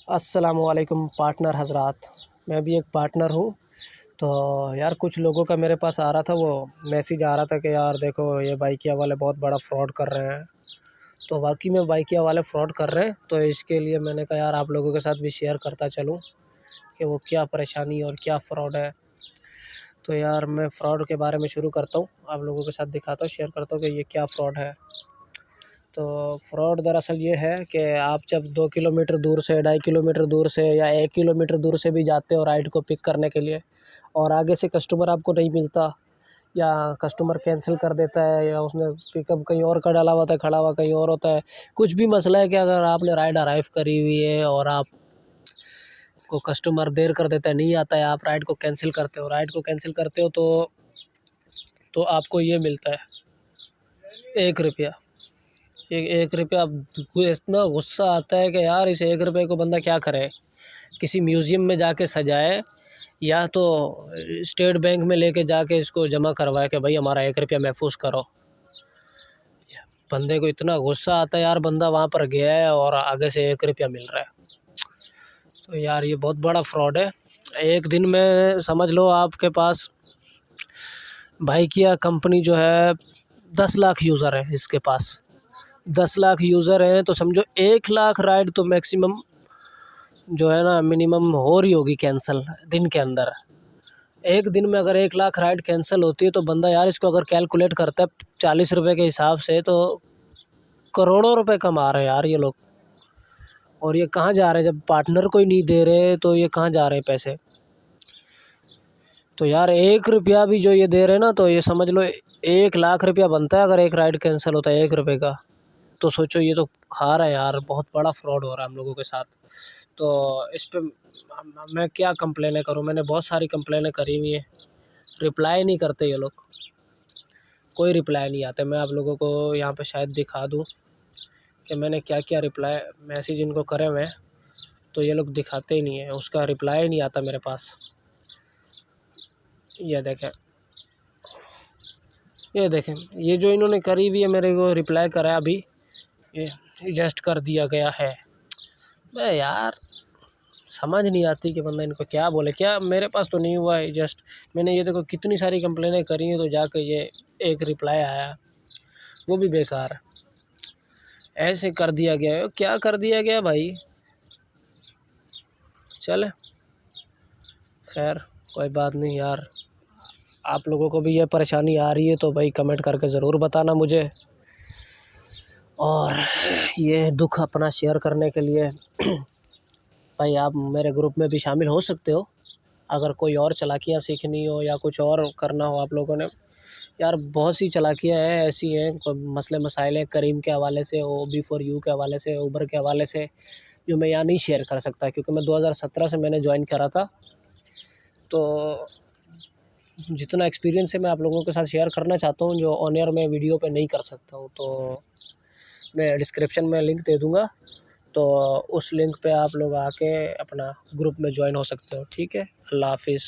अस्सलामुअलैकुम पार्टनर हज़रात। मैं भी एक पार्टनर हूँ। तो यार कुछ लोगों का मेरे पास आ रहा था, वो मैसेज आ रहा था कि यार देखो ये बाइकिया वाले बहुत बड़ा फ्रॉड कर रहे हैं। तो वाकई में बाइकिया वाले फ्रॉड कर रहे हैं। तो इसके लिए मैंने कहा यार आप लोगों के साथ भी शेयर करता चलूँ कि वो क्या परेशानी और क्या फ़्रॉड है। तो यार मैं फ़्रॉड के बारे में शुरू करता हूँ, आप लोगों के साथ दिखाता हूँ, शेयर करता हूँ कि ये क्या फ़्रॉड है। तो फ्रॉड दरअसल ये है कि आप जब 2 किलोमीटर दूर से, 2.5 किलोमीटर दूर से या 1 किलोमीटर दूर से भी जाते हो राइड को पिक करने के लिए, और आगे से कस्टमर आपको नहीं मिलता या कस्टमर कैंसिल कर देता है या उसने पिकअप कहीं और का डाला हुआ होता है, खड़ा हुआ कहीं और होता है, कुछ भी मसला है कि अगर आपने राइड अराइव करी हुई है और आपको कस्टमर देर कर देता है, नहीं आता है, आप राइड को कैंसिल करते हो, तो आपको ये मिलता है 1 रुपया। ये 1 रुपया। आपको इतना गुस्सा आता है कि यार इस 1 रुपये को बंदा क्या करे, किसी म्यूज़ियम में जाके सजाए या तो स्टेट बैंक में लेके जाके इसको जमा करवाए कि भाई हमारा 1 रुपया महफूज करो। बंदे को इतना गुस्सा आता है यार, बंदा वहाँ पर गया है और आगे से 1 रुपया मिल रहा है। तो यार ये बहुत बड़ा फ्रॉड है। एक दिन में समझ लो आपके पास बाइकिया कंपनी जो है 10 लाख यूज़र है, इसके पास 10 लाख यूज़र हैं, तो समझो 1 लाख राइड तो मैक्सिमम जो है ना मिनिमम हो रही होगी कैंसिल दिन के अंदर। एक दिन में अगर 1 लाख राइड कैंसिल होती है तो बंदा यार इसको अगर कैलकुलेट करता है 40 रुपये के हिसाब से, तो करोड़ों रुपए कमा रहे हैं यार ये लोग। और ये कहाँ जा रहे हैं, जब पार्टनर को ही नहीं दे रहे तो ये कहाँ जा रहे हैं पैसे। तो यार 1 रुपया भी जो ये दे रहे हैं ना, तो ये समझ लो 1 लाख रुपया बनता है अगर एक राइड कैंसिल होता है 1 रुपये का। तो सोचो ये तो खा रहा है यार, बहुत बड़ा फ्रॉड हो रहा है हम लोगों के साथ। तो इस पे मैं क्या कंप्लेनें करूँ, मैंने बहुत सारी कंप्लेनें करी हुई हैं, रिप्लाई नहीं करते ये लोग, कोई रिप्लाई नहीं आता। मैं आप लोगों को यहाँ पे शायद दिखा दूँ कि मैंने क्या क्या रिप्लाई मैसेज इनको करे हुए हैं, तो ये लोग दिखाते ही नहीं है, उसका रिप्लाई ही नहीं आता मेरे पास। ये देखें ये जो इन्होंने करी हुई है, मेरे को रिप्लाई करा है अभी, ये जस्ट कर दिया गया है। मैं यार समझ नहीं आती कि बंदा इनको क्या बोले। क्या मेरे पास तो नहीं हुआ है, जस्ट मैंने ये देखो कितनी सारी कंप्लेनें करी हैं, तो जाकर ये एक रिप्लाई आया, वो भी बेकार। ऐसे कर दिया गया है, क्या कर दिया गया भाई। चले खैर कोई बात नहीं यार, आप लोगों को भी ये परेशानी आ रही है तो भाई कमेंट करके ज़रूर बताना मुझे। और ये दुख अपना शेयर करने के लिए भाई आप मेरे ग्रुप में भी शामिल हो सकते हो। अगर कोई और चालाकियाँ सीखनी हो या कुछ और करना हो आप लोगों ने, यार बहुत सी चालाकियाँ हैं, ऐसी हैं, कोई मसले मसाइल हैं करीम के हवाले से, OB4U के हवाले से, उबर के हवाले से, जो मैं यहाँ नहीं शेयर कर सकता क्योंकि मैं 2017 से मैंने ज्वाइन करा था। तो जितना एक्सपीरियंस है मैं आप लोगों के साथ शेयर करना चाहता हूँ, जो ऑन एयर में वीडियो पे नहीं कर सकता हूँ। तो मैं डिस्क्रिप्शन में लिंक दे दूँगा, तो उस लिंक पे आप लोग आके अपना ग्रुप में ज्वाइन हो सकते हो। ठीक है, अल्लाह हाफिज़।